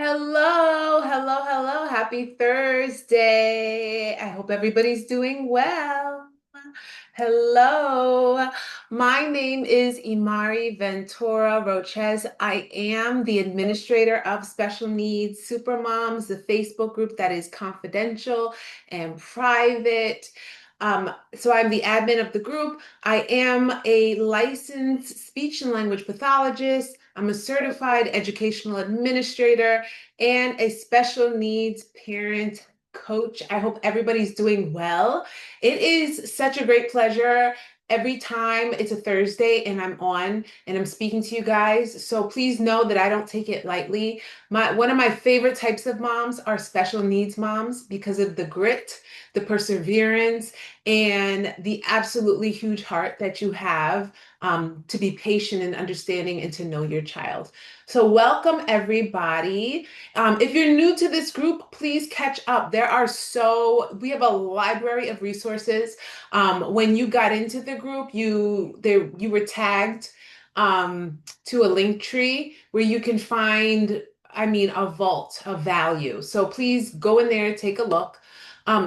Hello, hello, hello. Happy Thursday. I hope everybody's doing well. Hello. My name is Imari Ventura Roches. I am the administrator of Special Needs Supermoms, the Facebook group that is confidential and private. So I'm the admin of the group. I am a licensed speech and language pathologist. I'm a certified educational administrator and a special needs parent coach. I hope everybody's doing well. It is such a great pleasure every time it's a Thursday and I'm on and I'm speaking to you guys. So please know that I don't take it lightly. One of my favorite types of moms are special needs moms because of the grit, the perseverance, and the absolutely huge heart that you have to be patient and understanding and to know your child. So, welcome everybody. If you're new to this group, please catch up. We have a library of resources. When you got into the group, you were tagged to a link tree where you can find, a vault of value. So please go in there, take a look.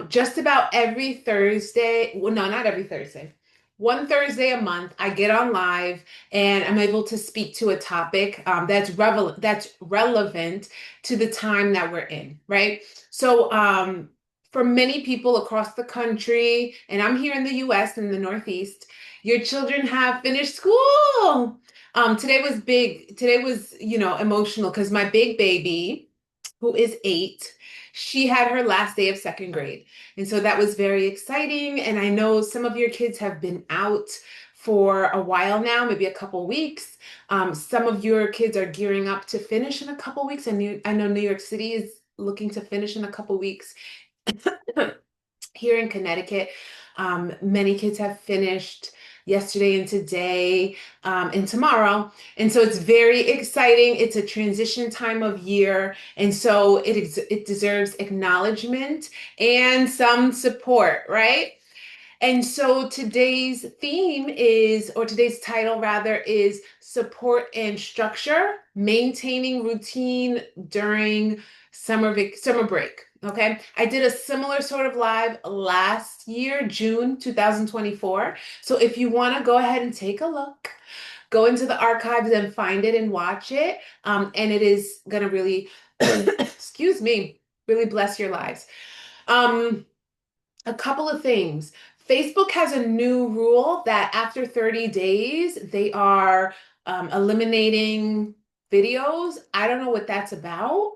Just about every Thursday, well, no, not every Thursday. One Thursday a month, I get on live and I'm able to speak to a topic that's relevant to the time that we're in, right? So, for many people across the country, and I'm here in the US in the Northeast, your children have finished school. Today was big. Today was, emotional because my big baby, who is 8, she had her last day of second grade. And so that was very exciting. And I know some of your kids have been out for a while now, maybe a couple weeks. Some of your kids are gearing up to finish in a couple weeks. I know New York City is looking to finish in a couple weeks. Here in Connecticut, many kids have finished yesterday and today and tomorrow. And so it's very exciting. It's a transition time of year. And so it deserves acknowledgement and some support, right? And so today's title rather, is support and structure, maintaining routine during summer break. Okay. I did a similar sort of live last year, June 2024. So if you want to go ahead and take a look, go into the archives and find it and watch it. And it is going to really, excuse me, really bless your lives. Um, a couple of things. Facebook has a new rule that after 30 days, they are eliminating videos. I don't know what that's about.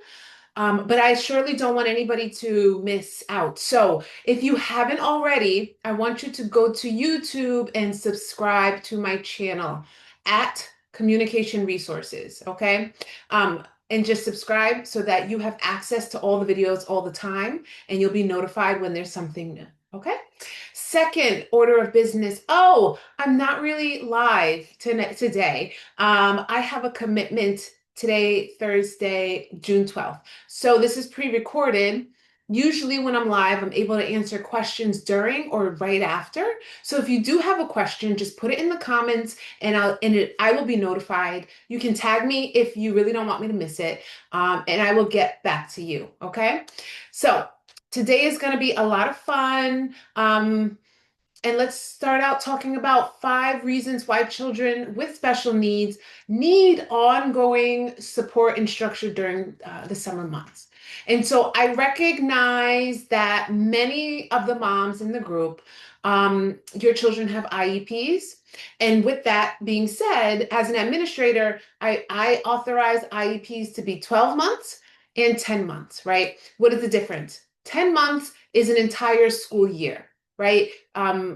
But I surely don't want anybody to miss out. So if you haven't already, I want you to go to YouTube and subscribe to my channel at Communication Resources, okay? And just subscribe so that you have access to all the videos all the time and you'll be notified when there's something new, okay? Second order of business. Oh, I'm not really live today. I have a commitment today, Thursday, June 12th. So this is pre-recorded. Usually when I'm live, I'm able to answer questions during or right after. So if you do have a question, just put it in the comments and I will be notified. You can tag me if you really don't want me to miss it. And I will get back to you. Okay. So today is going to be a lot of fun. And let's start out talking about 5 reasons why children with special needs need ongoing support and structure during the summer months. And so I recognize that many of the moms in the group, your children have IEPs. And with that being said, as an administrator, I authorize IEPs to be 12 months and 10 months, right? What is the difference? 10 months is an entire school year, right?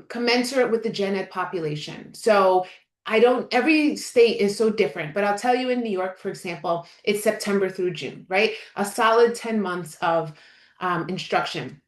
Commensurate with the gen ed population. So every state is so different, but I'll tell you in New York, for example, it's September through June, right? A solid 10 months of instruction.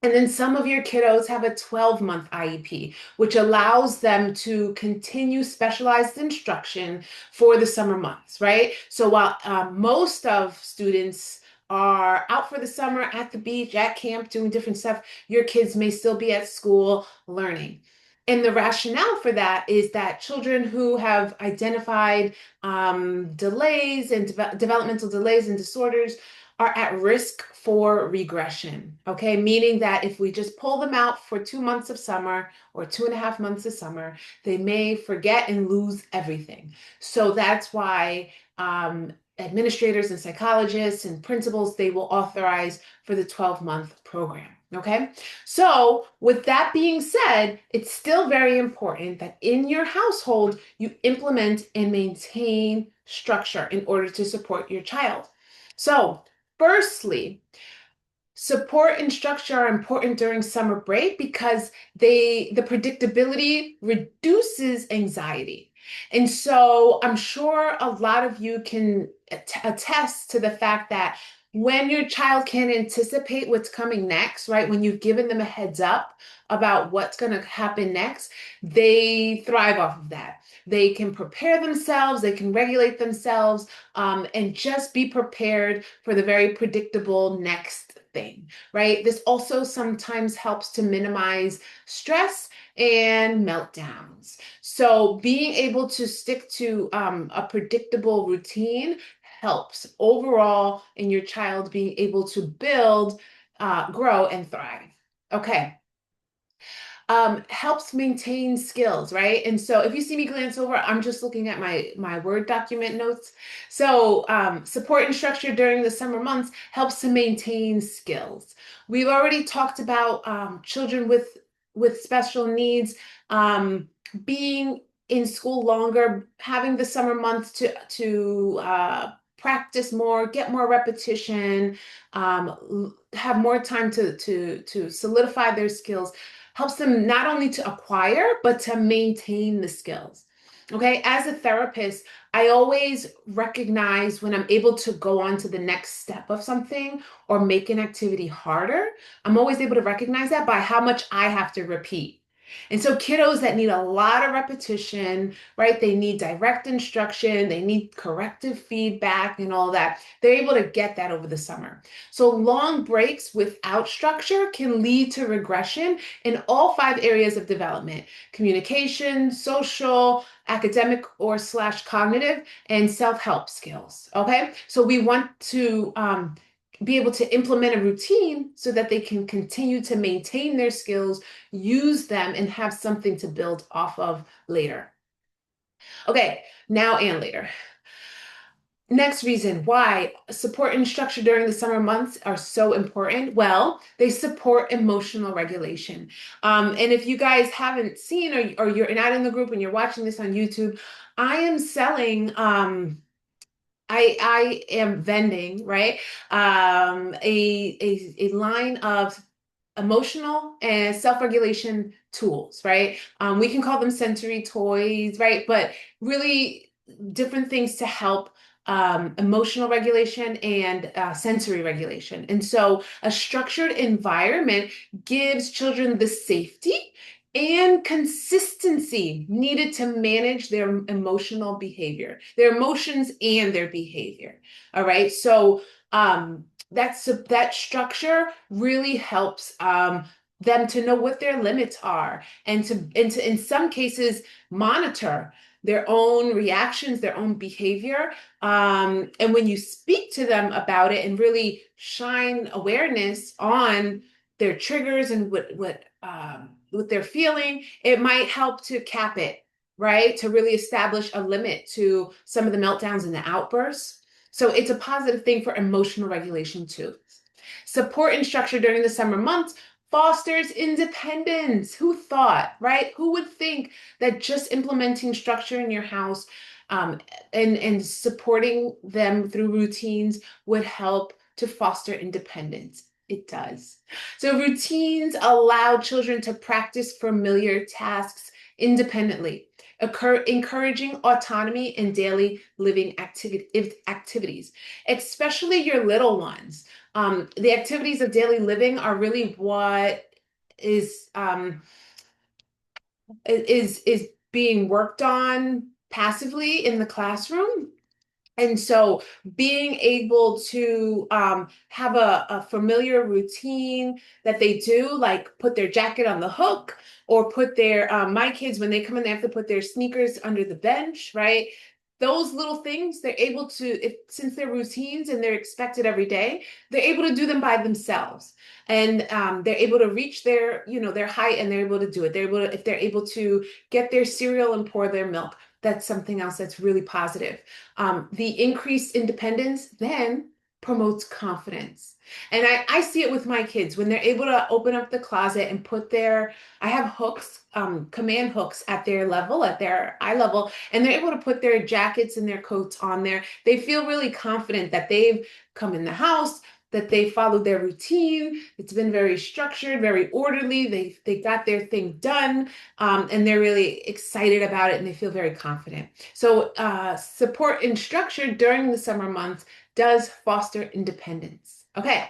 And then some of your kiddos have a 12-month IEP, which allows them to continue specialized instruction for the summer months, right? So while most of students are out for the summer at the beach, at camp, doing different stuff, your kids may still be at school learning. And the rationale for that is that children who have identified delays and developmental delays and disorders are at risk for regression. Okay, meaning that if we just pull them out for 2 months of summer or 2.5 months of summer, they may forget and lose everything. So that's why administrators and psychologists and principals, they will authorize for the 12-month program. Okay, so with that being said, it's still very important that in your household you implement and maintain structure in order to support your child. So firstly, support and structure are important during summer break because the predictability reduces anxiety. And so I'm sure a lot of you can attest to the fact that when your child can anticipate what's coming next, right? When you've given them a heads up about what's going to happen next, they thrive off of that. They can prepare themselves, they can regulate themselves, and just be prepared for the very predictable next thing, right? This also sometimes helps to minimize stress and meltdowns. So being able to stick to a predictable routine helps overall in your child being able to build, grow, and thrive. Okay. Helps maintain skills, right? And so if you see me glance over, I'm just looking at my Word document notes. So support and structure during the summer months helps to maintain skills. We've already talked about children with special needs being in school longer, having the summer months to practice more, get more repetition, have more time to solidify their skills, helps them not only to acquire, but to maintain the skills. Okay, as a therapist, I always recognize when I'm able to go on to the next step of something or make an activity harder. I'm always able to recognize that by how much I have to repeat. And so kiddos that need a lot of repetition, right? They need direct instruction, they need corrective feedback and all that. They're able to get that over the summer. So long breaks without structure can lead to regression in all 5 areas of development: communication, social, academic or slash cognitive, and self-help skills. Okay, so we want to be able to implement a routine so that they can continue to maintain their skills, use them, and have something to build off of later. Okay, now and later. Next reason why support and structure during the summer months are so important. Well, they support emotional regulation. And if you guys haven't seen, or you're not in the group and you're watching this on YouTube, I am selling I am vending, right? A line of emotional and self-regulation tools, right? We can call them sensory toys, right? But really different things to help emotional regulation and sensory regulation. And so a structured environment gives children the safety and consistency needed to manage their emotional behavior, their emotions and their behavior. All right. So that structure really helps them to know what their limits are and to in some cases monitor their own reactions, their own behavior. And when you speak to them about it and really shine awareness on their triggers and what they're feeling, it might help to cap it, right? To really establish a limit to some of the meltdowns and the outbursts. So it's a positive thing for emotional regulation too. Support and structure during the summer months fosters independence. Who thought, right? Who would think that just implementing structure in your house and supporting them through routines would help to foster independence? It does. So routines allow children to practice familiar tasks independently, encouraging autonomy in daily living activities, especially your little ones. The activities of daily living are really what is is being worked on passively in the classroom. And so being able to have a familiar routine that they do, like put their jacket on the hook or put their, my kids, when they come in, they have to put their sneakers under the bench, right? Those little things, they're able to, if since they're routines and they're expected every day, they're able to do them by themselves. And they're able to reach their, their height and they're able to do it. They're able to, if they're able to get their cereal and pour their milk, that's something else that's really positive. The increased independence then promotes confidence. And I see it with my kids when they're able to open up the closet and put their, I have hooks, command hooks at their level, at their eye level, and they're able to put their jackets and their coats on there. They feel really confident that they've come in the house, that they followed their routine. It's been very structured, very orderly. They got their thing done, and they're really excited about it and they feel very confident. So support and structure during the summer months does foster independence. Okay.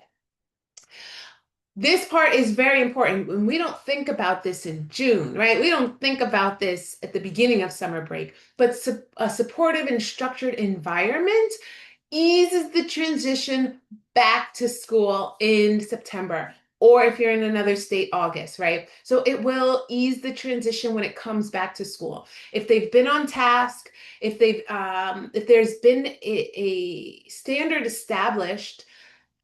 This part is very important when we don't think about this in June, right? We don't think about this at the beginning of summer break, but a supportive and structured environment eases the transition back to school in September, or if you're in another state, August, right? So it will ease the transition when it comes back to school. If they've been on task, if there's been a standard established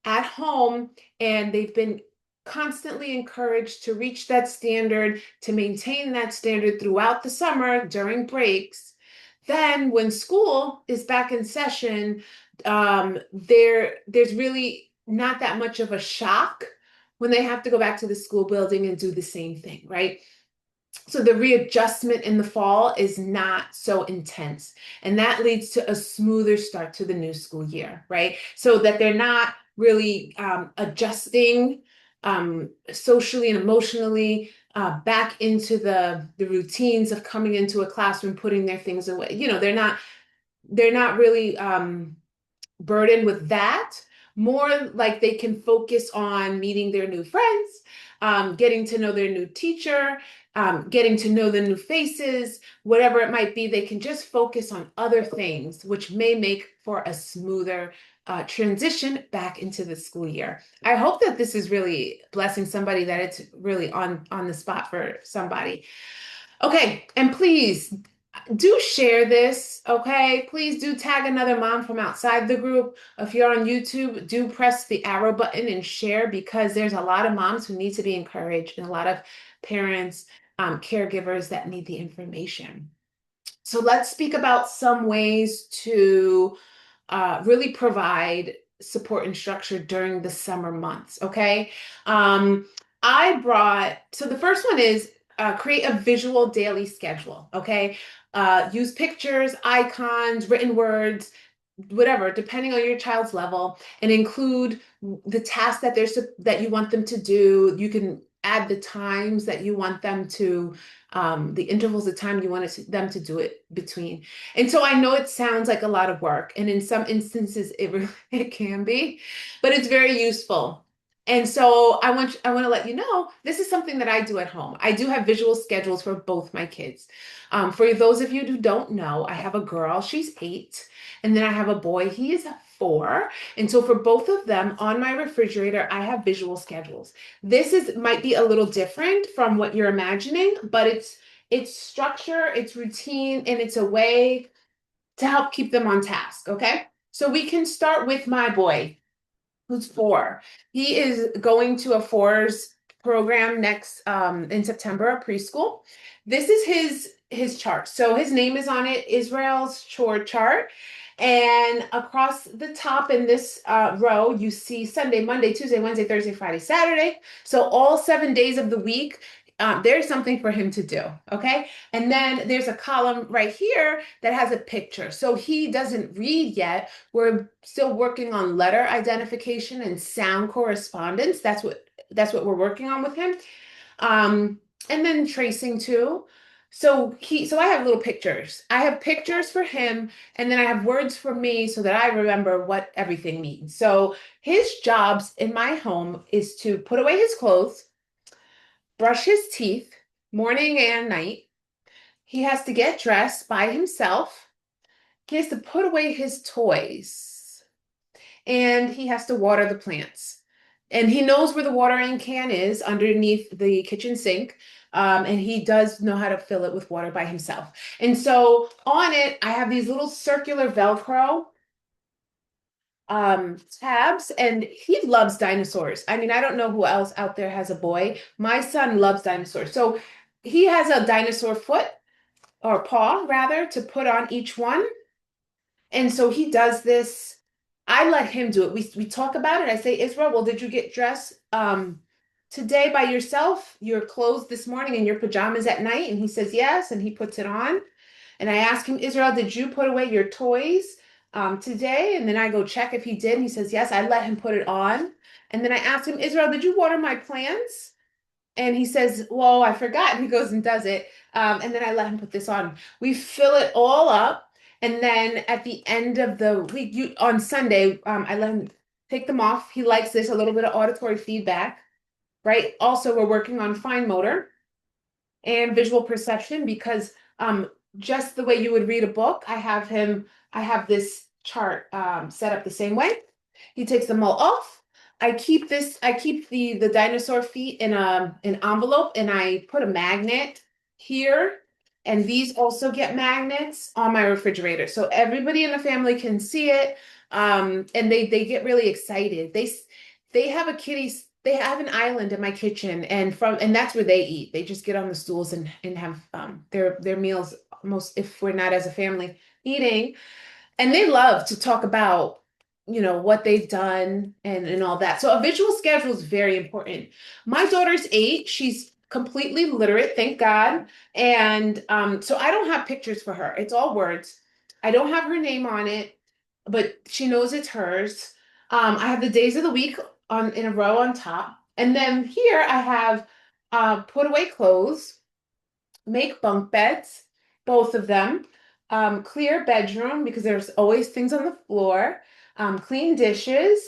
at home and they've been constantly encouraged to reach that standard, to maintain that standard throughout the summer during breaks, then when school is back in session, there's really not that much of a shock when they have to go back to the school building and do the same thing, right? So the readjustment in the fall is not so intense. And that leads to a smoother start to the new school year, right? So that they're not really adjusting socially and emotionally back into the routines of coming into a classroom, putting their things away. They're not really burdened with that. More like they can focus on meeting their new friends, getting to know their new teacher, getting to know the new faces, whatever it might be. They can just focus on other things, which may make for a smoother transition back into the school year. I hope that this is really blessing somebody, that it's really on the spot for somebody. Okay, and please do share this, okay? Please do tag another mom from outside the group. If you're on YouTube, do press the arrow button and share, because there's a lot of moms who need to be encouraged and a lot of parents, caregivers that need the information. So let's speak about some ways to really provide support and structure during the summer months, okay? So the first one is create a visual daily schedule, okay? Use pictures, icons, written words, whatever, depending on your child's level, and include the tasks that you want them to do. You can add the times that you want them to, the intervals of time you want them to do it between. And so I know it sounds like a lot of work, and in some instances it can be, but it's very useful. And so I want to let you know this is something that I do at home. I do have visual schedules for both my kids. For those of you who don't know, I have a girl, she's 8, and then I have a boy, he is 4. And so for both of them on my refrigerator, I have visual schedules. Might be a little different from what you're imagining, but it's structure, it's routine, and it's a way to help keep them on task, okay? So we can start with my boy, who's 4. He is going to a fours program next in September, a preschool. This is his chart. So his name is on it, Israel's chore chart. And across the top in this row, you see Sunday, Monday, Tuesday, Wednesday, Thursday, Friday, Saturday. So all 7 days of the week, there's something for him to do, okay? And then there's a column right here that has a picture. So he doesn't read yet. We're still working on letter identification and sound correspondence. That's what we're working on with him. And then tracing too. So I have little pictures. I have pictures for him, and then I have words for me so that I remember what everything means. So his jobs in my home is to put away his clothes, brush his teeth morning and night. He has to get dressed by himself, he has to put away his toys and he has to water the plants. And he knows where the watering can is underneath the kitchen sink. And he does know how to fill it with water by himself. And so on it, I have these little circular Velcro tabs, and he loves dinosaurs. I mean, I don't know who else out there has a boy. My son loves dinosaurs. So he has a dinosaur foot or paw rather to put on each one. And so he does this. I let him do it. We talk about it. I say, Israel, well, did you get dressed today by yourself? Your clothes this morning and your pajamas at night? And he says yes, and he puts it on. And I ask him, Israel, did you put away your toys today? And then I go check if he did. And he says yes. I let him put it on. And then I asked him, Israel, did you water my plants? And he says, well, I forgot. And he goes and does it. And then I let him put this on. We fill it all up. And then at the end of the week, on Sunday, I let him take them off. He likes this, a little bit of auditory feedback, right? Also, we're working on fine motor and visual perception because just the way you would read a book, I have this chart set up the same way. He takes them all off. I keep the dinosaur feet in an envelope and I put a magnet here. And these also get magnets on my refrigerator. So everybody in the family can see it. And they get really excited. They have they have an island in my kitchen and that's where they eat. They just get on the stools and have their meals most if we're not as a family eating. And they love to talk about, what they've done and all that. So a visual schedule is very important. My daughter's 8. She's completely literate, thank God. And so I don't have pictures for her. It's all words. I don't have her name on it, but she knows it's hers. I have the days of the week on in a row on top. And then here I have put away clothes, make bunk beds, both of them, clear bedroom because there's always things on the floor, clean dishes,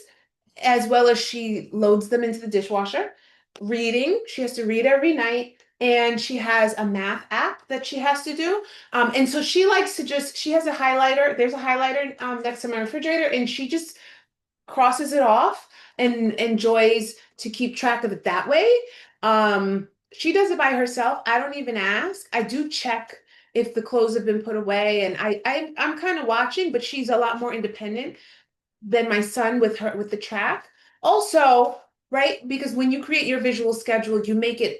as well as she loads them into the dishwasher. Reading, she has to read every night. And she has a math app that she has to do. And so she likes to she has a highlighter. There's a highlighter next to my refrigerator, and she just crosses it off and enjoys to keep track of it that way. She does it by herself. I don't even ask. I do check if the clothes have been put away, and I'm kind of watching, but she's a lot more independent than my son with the track. Also, right, because when you create your visual schedule, you make it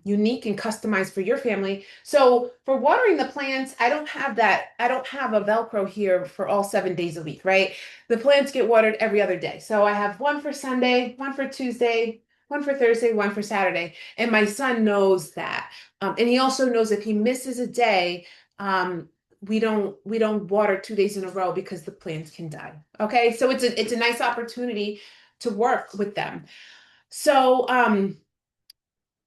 unique and customized for your family. So for watering the plants, I don't have that. I don't have a Velcro here for all 7 days a week, right? The plants get watered every other day. So I have one for Sunday, one for Tuesday, one for Thursday, one for Saturday. And my son knows that. And he also knows if he misses a day, we don't water 2 days in a row because the plants can die. Okay, so it's a nice opportunity to work with them. So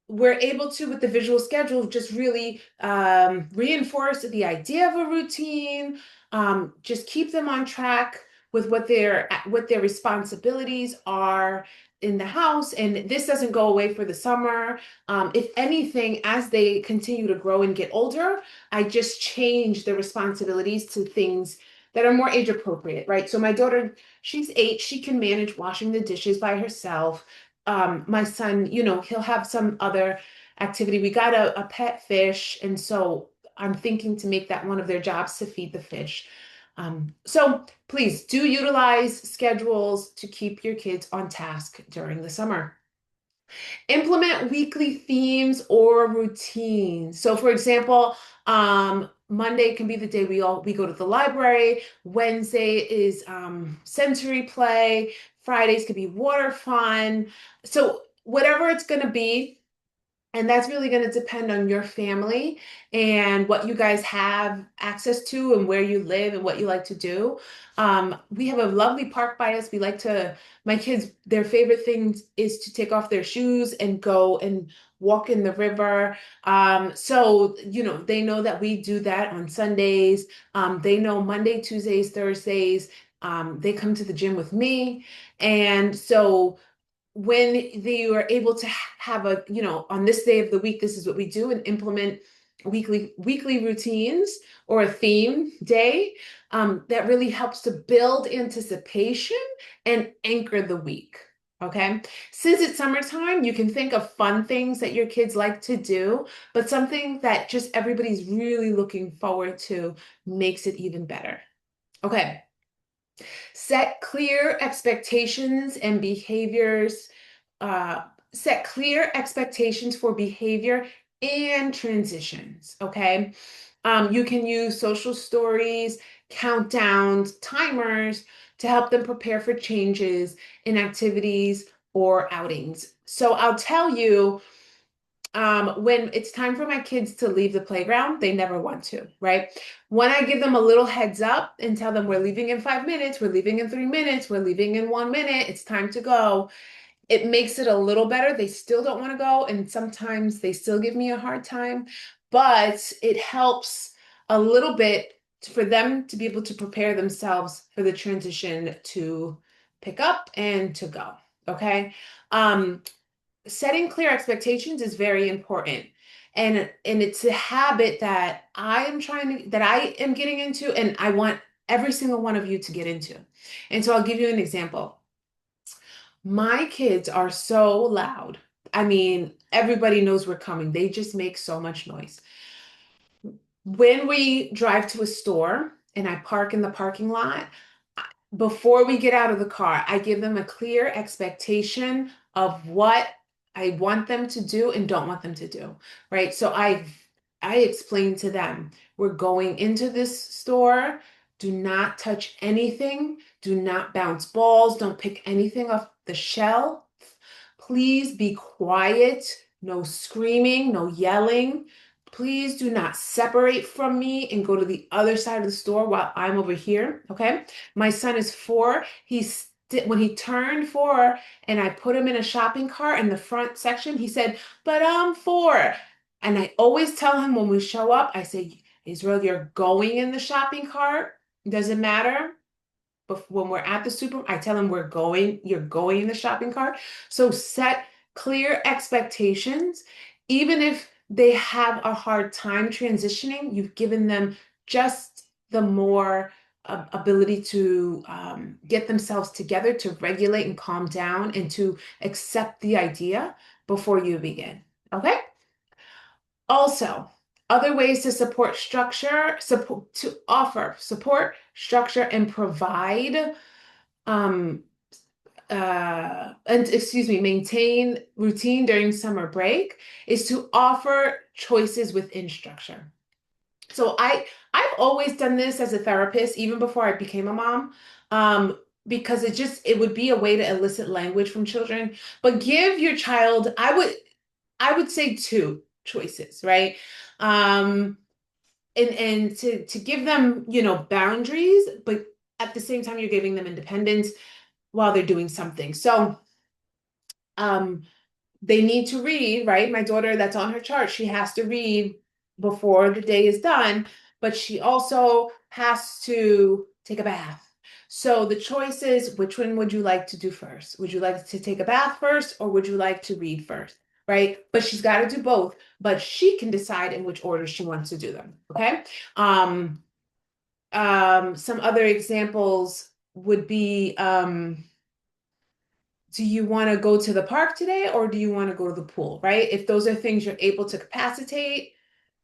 we're able to, with the visual schedule, just really reinforce the idea of a routine, just keep them on track with what their responsibilities are in the house. And this doesn't go away for the summer. If anything, as they continue to grow and get older, I just change the responsibilities to things that are more age appropriate, right? So my daughter, she's 8, she can manage washing the dishes by herself. My son, he'll have some other activity. We got a pet fish, and so I'm thinking to make that one of their jobs to feed the fish. So please do utilize schedules to keep your kids on task during the summer. Implement weekly themes or routines. So for example, Monday can be the day we go to the library. Wednesday is sensory play. Fridays could be water fun. So whatever it's going to be, and that's really going to depend on your family and what you guys have access to and where you live and what you like to do. We have a lovely park by us. My kids, their favorite thing is to take off their shoes and go and walk in the river. So, they know that we do that on Sundays. They know Monday, Tuesdays, Thursdays. They come to the gym with me. And so when they are able to have on this day of the week, this is what we do and implement weekly routines or a theme day that really helps to build anticipation and anchor the week. Okay. Since it's summertime, you can think of fun things that your kids like to do, but something that just everybody's really looking forward to makes it even better. Okay. Set clear expectations and behaviors. Uh, Set clear expectations for behavior and transitions. Okay. You can use social stories, countdowns, timers to help them prepare for changes in activities or outings. So I'll tell you, when it's time for my kids to leave the playground, they never want to, right? When I give them a little heads up and tell them we're leaving in 5 minutes, we're leaving in 3 minutes, we're leaving in 1 minute, it's time to go, it makes it a little better. They still don't want to go, and sometimes they still give me a hard time, but it helps a little bit for them to be able to prepare themselves for the transition to pick up and to go. Okay. Um, Setting clear expectations is very important. And it's a habit that I am getting into, and I want every single one of you to get into. And so I'll give you an example. My kids are so loud. I mean, everybody knows we're coming. They just make so much noise. When we drive to a store and I park in the parking lot, before we get out of the car, I give them a clear expectation of what I want them to do and don't want them to do, right? So I explain to them, we're going into this store. Do not touch anything. Do not bounce balls. Don't pick anything off the shelf. Please be quiet. No screaming, no yelling. Please do not separate from me and go to the other side of the store while I'm over here. Okay. My son is 4. When he turned 4 and I put him in a shopping cart in the front section, he said, "But I'm 4." And I always tell him when we show up, I say, "Israel, you're going in the shopping cart. Doesn't matter. But when we're at the super, I tell him you're going in the shopping cart." So set clear expectations. Even if they have a hard time transitioning, you've given them just the more ability to get themselves together, to regulate and calm down, and to accept the idea before you begin. Okay? Also, other ways to offer support, structure, and provide um and excuse me, maintain routine during summer break is to offer choices within structure. So I've always done this as a therapist, even before I became a mom, because it would be a way to elicit language from children. But give your child, I would say, two choices, right? Um, and to give them, boundaries, but at the same time you're giving them independence while they're doing something. So um, they need to read, right? My daughter, that's on her chart, she has to read before the day is done, but she also has to take a bath. So the choice is, which one would you like to do first? Would you like to take a bath first, or would you like to read first? Right? But she's got to do both, but she can decide in which order she wants to do them. Okay. Um, some other examples would be, do you want to go to the park today, or do you want to go to the pool, right? If those are things you're able to capacitate,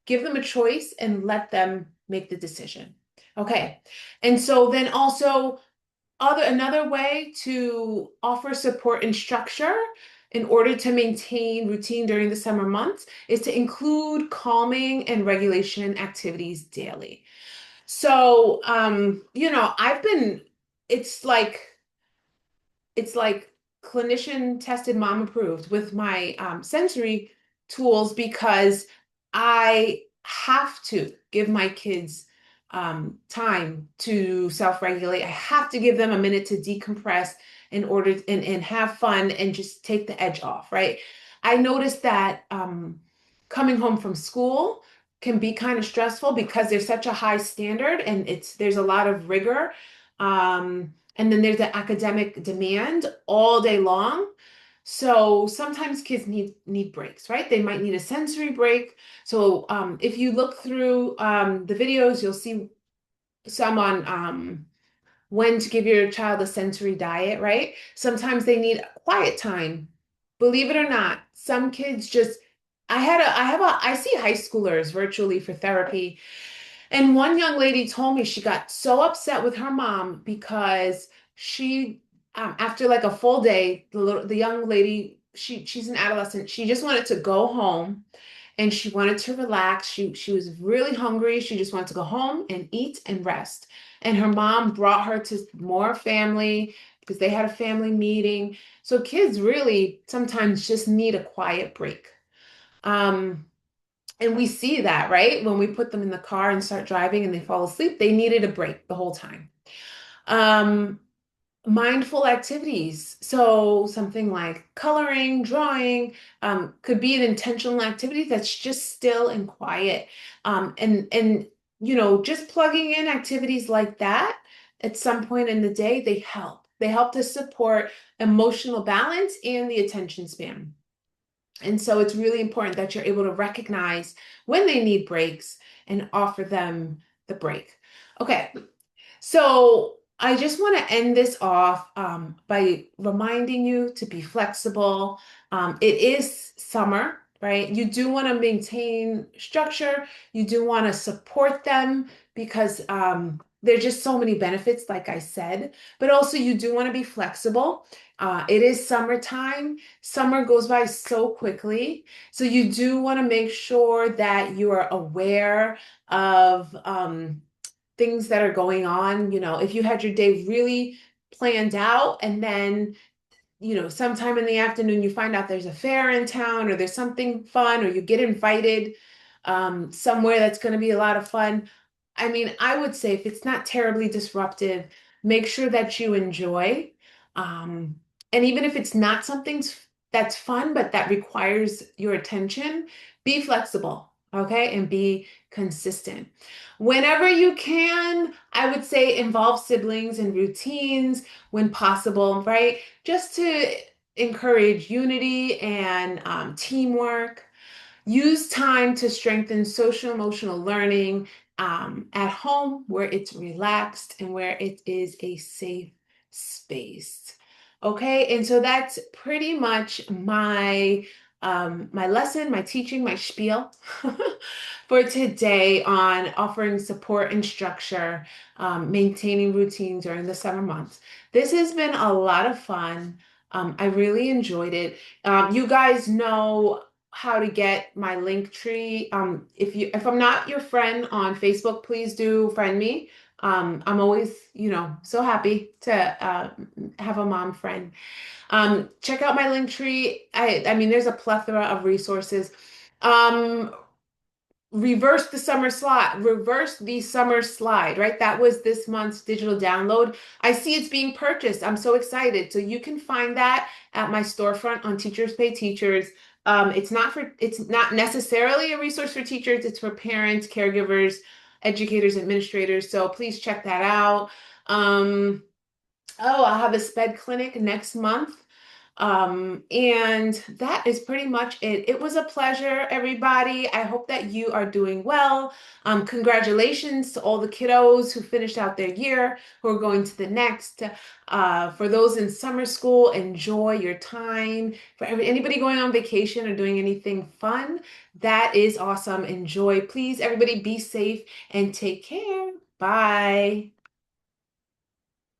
give them a choice and let them make the decision. Okay. And so then also another way to offer support and structure in order to maintain routine during the summer months is to include calming and regulation activities daily. So, it's like, it's like clinician tested, mom approved with my sensory tools, because I have to give my kids time to self-regulate. I have to give them a minute to decompress in order and have fun and just take the edge off, right? I noticed that coming home from school can be kind of stressful because there's such a high standard, and there's a lot of rigor. And then there's the academic demand all day long. So sometimes kids need breaks, right? They might need a sensory break. So if you look through the videos, you'll see some on when to give your child a sensory diet, right? Sometimes they need quiet time. Believe it or not, some kids just I see high schoolers virtually for therapy, and one young lady told me she got so upset with her mom because she after like a full day, the young lady, she's an adolescent, she just wanted to go home and she wanted to relax. She was really hungry. She just wanted to go home and eat and rest. And her mom brought her to more family because they had a family meeting. So kids really sometimes just need a quiet break. Um, and we see that, right? When we put them in the car and start driving and they fall asleep, they needed a break the whole time. Um, Mindful activities. So something like coloring, drawing, could be an intentional activity that's just still and quiet. And just plugging in activities like that at some point in the day, they help. They help to support emotional balance and the attention span. And so it's really important that you're able to recognize when they need breaks and offer them the break. Okay, so I just want to end this off by reminding you to be flexible. It is summer, right? You do want to maintain structure. You do want to support them because there's just so many benefits, like I said. But also, you do want to be flexible. It is summertime. Summer goes by so quickly. So you do want to make sure that you are aware of things that are going on. If you had your day really planned out and then, sometime in the afternoon you find out there's a fair in town or there's something fun or you get invited somewhere that's going to be a lot of fun. I mean, I would say if it's not terribly disruptive, make sure that you enjoy. Um, and even if it's not something that's fun, but that requires your attention, be flexible, okay? And be consistent. Whenever you can, I would say involve siblings in routines when possible, right? Just to encourage unity and teamwork. Use time to strengthen social emotional learning at home where it's relaxed and where it is a safe space. Okay, and so that's pretty much my lesson, my teaching, my spiel for today on offering support and structure, maintaining routine during the summer months. This has been a lot of fun. I really enjoyed it. You guys know how to get my link tree. If I'm not your friend on Facebook, please do friend me. I'm always, so happy to have a mom friend. Check out my link tree. I mean, there's a plethora of resources. Um, reverse the summer slide, right? That was this month's digital download. I see it's being purchased. I'm so excited. So you can find that at my storefront on Teachers Pay Teachers. It's not necessarily a resource for teachers. It's for parents, caregivers, educators, administrators. So please check that out. Oh, I'll have a sped clinic next month. And that is pretty much it. It was a pleasure, everybody. I hope that you are doing well. Congratulations to all the kiddos who finished out their year, who are going to the next. For those in summer school, enjoy your time. For anybody going on vacation or doing anything fun, that is awesome. Enjoy. Please, everybody, be safe and take care. Bye.